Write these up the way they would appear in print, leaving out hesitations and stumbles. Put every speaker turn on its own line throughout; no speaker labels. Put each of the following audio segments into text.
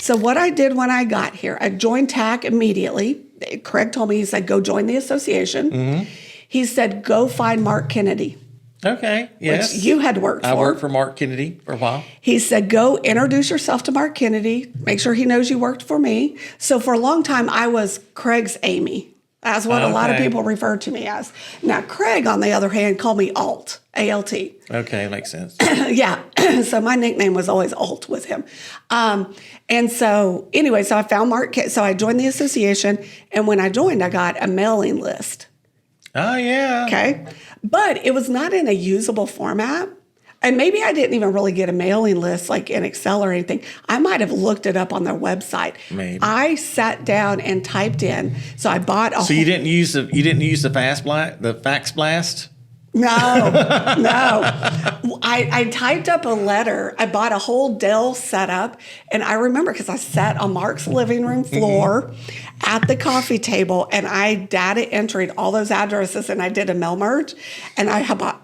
So what I did when I got here, I joined TAHCH immediately. Craig told me, he said, go join the association. He said, go find Mark Kennedy.
Okay, yes.
Which you had worked for.
I worked for Mark Kennedy for a while.
He said, go introduce yourself to Mark Kennedy. Make sure he knows you worked for me. So for a long time, I was Craig's Amy. That's what a lot of people refer to me as. Now, Craig, on the other hand, called me Alt, A-L-T.
Okay, makes sense.
Yeah. So my nickname was always Alt with him. And so anyway, so I found Mark. So I joined the association. And when I joined, I got a mailing list.
Oh, yeah.
Okay. But it was not in a usable format. And maybe I didn't even really get a mailing list like in Excel or anything. I might have looked it up on their website.
Maybe.
I sat down and typed in. So I bought a
So you didn't use the fax blast?
No. I typed up a letter. I bought a whole Dell setup. And I remember because I sat on Mark's living room floor at the coffee table and I data entered all those addresses and I did a mail merge. And I have bought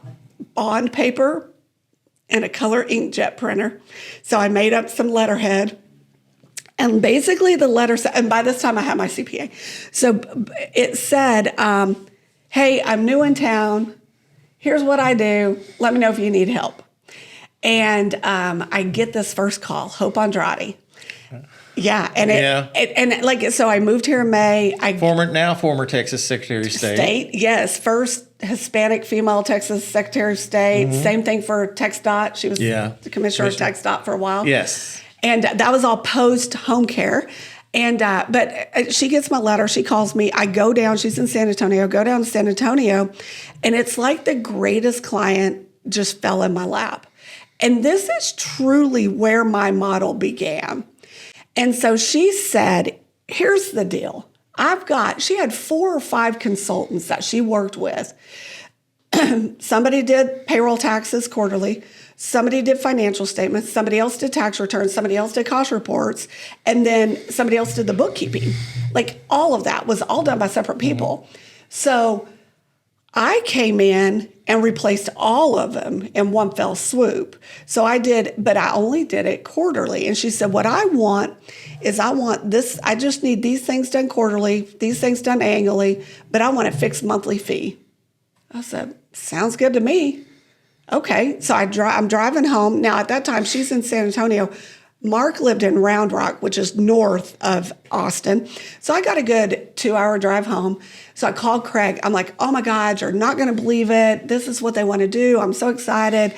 bond paper and a color inkjet printer. So I made up some letterhead. And basically the letter said, and by this time I had my CPA. So it said, hey, I'm new in town. Here's what I do. Let me know if you need help. And I get this first call, Hope Andrade. Yeah, and so I moved here in May. Former
Texas Secretary of State.
Yes, first Hispanic female Texas Secretary of State. Same thing for TxDOT. She was the commissioner of TxDOT for a while.
Yes,
and that was all post home care. And but she gets my letter. She calls me. I go down. She's in San Antonio. Go down to San Antonio, and it's like the greatest client just fell in my lap. And this is truly where my model began. And so she said, here's the deal. She had 4 or 5 consultants that she worked with. Somebody did payroll taxes quarterly. Somebody did financial statements. Somebody else did tax returns. Somebody else did cost reports. And then somebody else did the bookkeeping. Like all of that was all done by separate people. So I came in and replaced all of them in one fell swoop. So I did, but I only did it quarterly. And she said, what I want this, I just need these things done quarterly, these things done annually, but I want a fixed monthly fee. I said, sounds good to me. Okay, so I'm driving home. Now, at that time, she's in San Antonio. Mark lived in Round Rock, which is north of Austin. So I got a good 2-hour drive home. So I called Craig. I'm like, oh my God, you're not going to believe it. This is what they want to do. I'm so excited.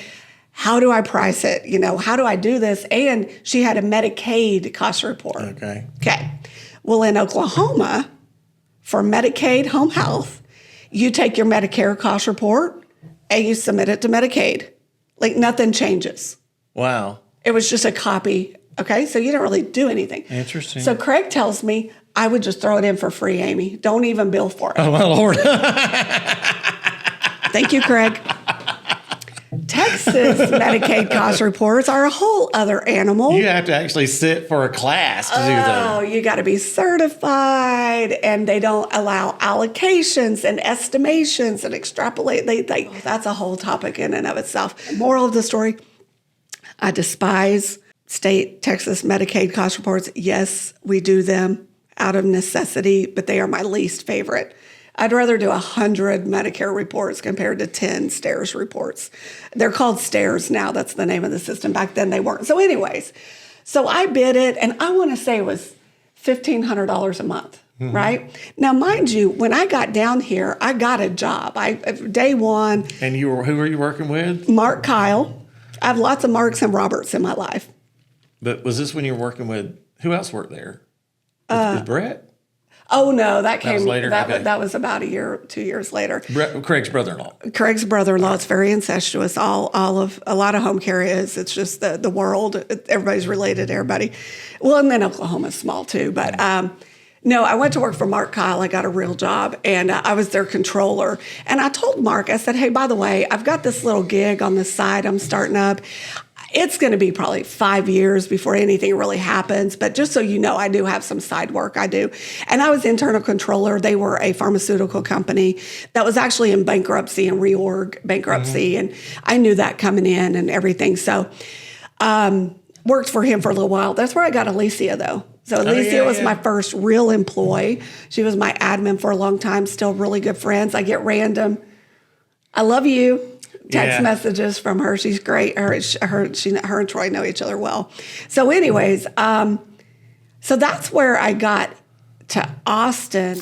How do I price it? How do I do this? And she had a Medicaid cost report. Okay. Well, in Oklahoma, for Medicaid home health, you take your Medicare cost report and you submit it to Medicaid. Like nothing changes.
Wow.
It was just a copy. Okay, so you don't really do anything.
Interesting.
So Craig tells me I would just throw it in for free, Amy. Don't even bill for it.
Oh, my Lord.
Thank you, Craig. Texas Medicaid cost reports are a whole other animal.
You have to actually sit for a class to do that.
Oh, you got to be certified, and they don't allow allocations and estimations and extrapolate. That's a whole topic in and of itself. Moral of the story, I despise state Texas Medicaid cost reports. Yes, we do them out of necessity, but they are my least favorite. I'd rather do 100 Medicare reports compared to 10 STARS reports. They're called STARS now. That's the name of the system. Back then they weren't. So anyways, so I bid it, and I want to say it was $1,500 a month, right? Now, mind you, when I got down here, I got a job. Day one.
And who were you working with?
Mark Kyle. I have lots of Marks and Roberts in my life.
But was this when you were working with, who else worked there? Was Brett?
Oh, no, that came
later.
That was about 2 years later.
Craig's brother-in-law.
Craig's brother-in-law. It's very incestuous. A lot of home care is. It's just the world. Everybody's related to everybody. Well, and then Oklahoma's small too. But no, I went to work for Mark Kyle. I got a real job, and I was their controller. And I told Mark, I said, hey, by the way, I've got this little gig on the side I'm starting up. It's going to be probably 5 years before anything really happens. But just so you know, I do have some side work I do. And I was internal controller. They were a pharmaceutical company that was actually in bankruptcy and reorg bankruptcy. And I knew that coming in and everything. So worked for him for a little while. That's where I got Alicia, though. So Alicia was my first real employee. She was my admin for a long time, still really good friends. I get random, I love you text messages from her. She's great. Her and Troy know each other well. So anyways, so that's where I got to Austin.